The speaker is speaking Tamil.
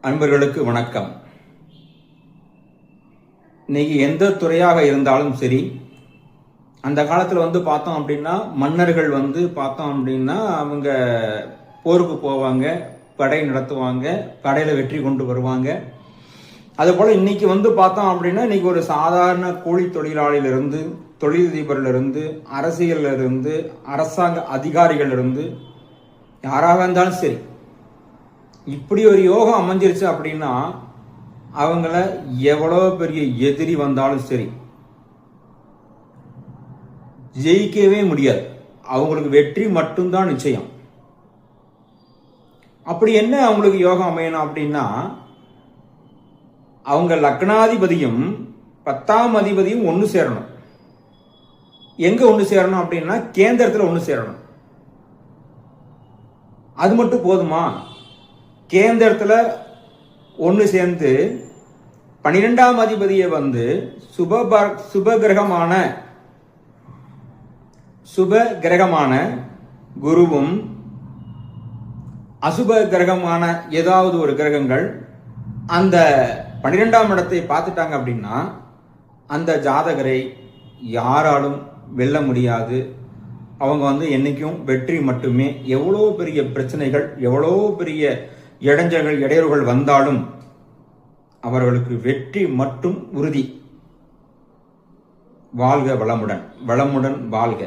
அன்பர்களுக்கு வணக்கம். இன்னைக்கு எந்த துறையாக இருந்தாலும் சரி, அந்த காலத்தில் பார்த்தோம் அப்படின்னா மன்னர்கள் பார்த்தோம் அப்படின்னா அவங்க போருக்கு போவாங்க, படை நடத்துவாங்க, படையில் வெற்றி கொண்டு வருவாங்க. அதுபோல் இன்னைக்கு பார்த்தோம் அப்படின்னா இன்னைக்கு ஒரு சாதாரண கூலி தொழிலாளியிலிருந்து, தொழிலதிபரிலிருந்து, அரசியலிருந்து, அரசாங்க அதிகாரிகளிலிருந்து யாராக இருந்தாலும் சரி, இப்படி ஒரு யோகம் அமைஞ்சிருச்சு அப்படின்னா அவங்கள எவ்வளோ பெரிய எதிரி வந்தாலும் சரி ஜெயிக்கவே முடியாது. அவங்களுக்கு வெற்றி மட்டும்தான் நிச்சயம். அப்படி என்ன அவங்களுக்கு யோகம் அமையணும் அப்படின்னா, அவங்க லக்னாதிபதியும் 10ஆம் அதிபதியும் ஒன்று சேரணும். எங்க ஒன்று சேரணும் அப்படின்னா கேந்திரத்தில் ஒன்று சேரணும். அது மட்டும் போதுமா? கேந்திரத்தில் ஒன்று சேர்ந்து 12ஆம் அதிபதியை சுப கிரகமான குருவும் அசுப கிரகமான ஏதாவது ஒரு கிரகங்கள் அந்த 12ஆம் இடத்தை பார்த்துட்டாங்க அப்படின்னா அந்த ஜாதகரை யாராலும் வெல்ல முடியாது. அவங்க என்னைக்கும் வெற்றி மட்டுமே. எவ்வளோ பெரிய பிரச்சனைகள், எவ்வளோ பெரிய இடையூறுகள் வந்தாலும் அவர்களுக்கு வெற்றி மட்டும் உறுதி. வாழ்க வளமுடன், வளமுடன் வாழ்க.